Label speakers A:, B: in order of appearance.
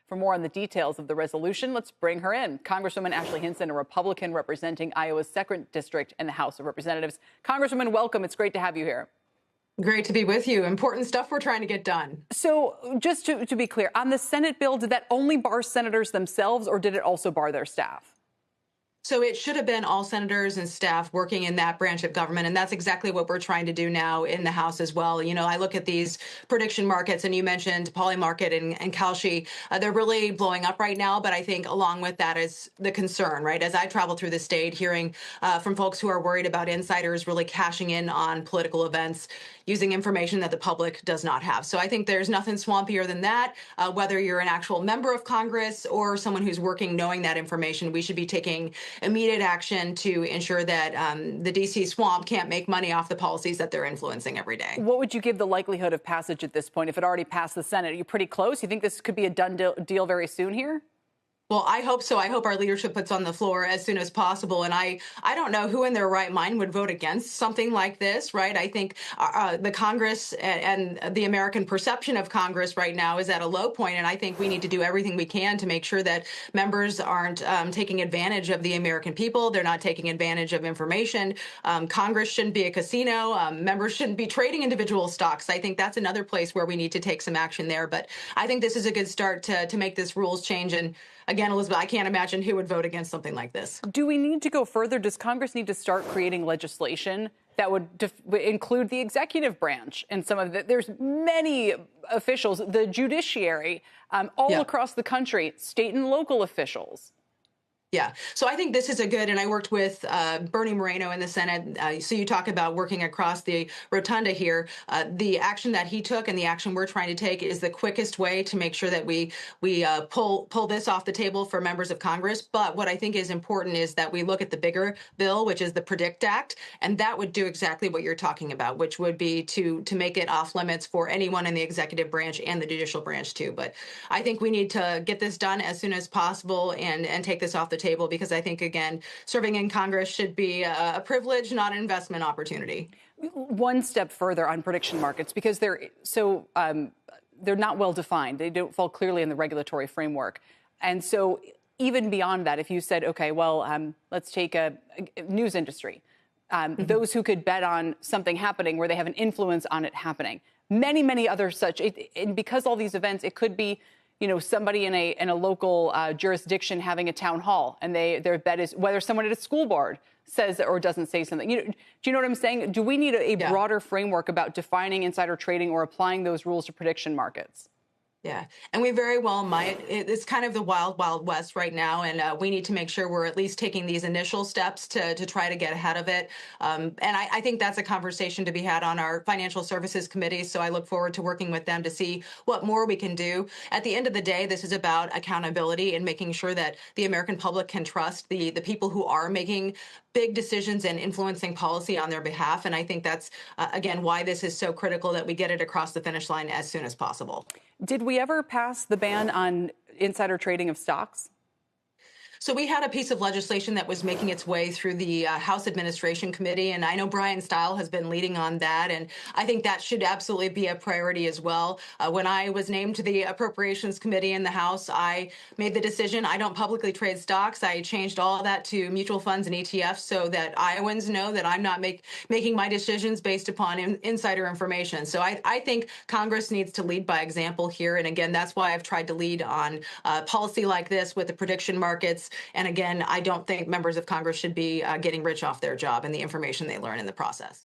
A: For more on the details of the resolution, let's bring her in. Congresswoman Ashley Hinson, a Republican representing Iowa's 2nd District in the House of Representatives. Congresswoman, welcome. It's great to have you here.
B: Great to be with you. Important stuff we're trying to get done.
A: So just to be clear, on the Senate bill, did that only bar senators themselves, or did it also bar their staff?
B: So it should have been all senators and staff working in that branch of government. And that's exactly what we're trying to do now in the House as well. You know, I look at these prediction markets, and you mentioned Polymarket and Kalshi. They're really blowing up right now. But I think along with that is the concern, right? As I travel through the state, hearing from folks who are worried about insiders really cashing in on political events, using information that the public does not have. So I think there's nothing swampier than that. Whether you're an actual member of Congress or someone who's working knowing that information, we should be taking immediate action to ensure that the D.C. swamp can't make money off the policies that they're influencing every day.
A: What would you give the likelihood of passage at this point if it already passed the Senate? Are you pretty close? You think this could be a done deal very soon here?
B: Well, I hope so. I hope our leadership puts on the floor as soon as possible. And I don't know who in their right mind would vote against something like this, right? I think the Congress and the American perception of Congress right now is at a low point. And I think we need to do everything we can to make sure that members aren't taking advantage of the American people. They're not taking advantage of information. Congress shouldn't be a casino. Members shouldn't be trading individual stocks. I think that's another place where we need to take some action there. But I think this is a good start to make this rules change. And again, Elizabeth, I can't imagine who would vote against something like this.
A: Do we need to go further? Does Congress need to start creating legislation that would include the executive branch and some of the, there's many officials, the judiciary, all across the country, state and local officials?
B: Yeah. So I think this is a good, and I worked with Bernie Moreno in the Senate. So you talk about working across the rotunda here. The action that he took and the action we're trying to take is the quickest way to make sure that we pull this off the table for members of Congress. But what I think is important is that we look at the bigger bill, which is the PREDICT Act, and that would do exactly what you're talking about, which would be to make it off limits for anyone in the executive branch and the judicial branch too. But I think we need to get this done as soon as possible and take this off the table, because I think, again, serving in Congress should be a privilege, not an investment opportunity.
A: One step further on prediction markets, because they're not well defined. They don't fall clearly in the regulatory framework. And so even beyond that, if you said, OK, well, let's take a news industry, those who could bet on something happening where they have an influence on it happening, many other such. And because all these events, it could be, you know, somebody in a local jurisdiction having a town hall, and their bet is whether someone at a school board says or doesn't say something. Do you know what I'm saying? Do we need a broader framework about defining insider trading or applying those rules to prediction markets?
B: Yeah, and we very well might. It's kind of the wild, wild west right now, and we need to make sure we're at least taking these initial steps to try to get ahead of it. And I think that's a conversation to be had on our Financial Services Committee, so I look forward to working with them to see what more we can do. At the end of the day, this is about accountability and making sure that the American public can trust the people who are making big decisions and influencing policy on their behalf. And I think that's, again, why this is so critical that we get it across the finish line as soon as possible.
A: Did we ever pass the ban on insider trading of stocks?
B: So we had a piece of legislation that was making its way through the House Administration Committee, and I know Brian Stile has been leading on that, and I think that should absolutely be a priority as well. When I was named to the Appropriations Committee in the House, I made the decision I don't publicly trade stocks. I changed all of that to mutual funds and ETFs so that Iowans know that I'm not making my decisions based upon insider information. So I think Congress needs to lead by example here, and again, that's why I've tried to lead on policy like this with the prediction markets. And again, I don't think members of Congress should be getting rich off their job and the information they learn in the process.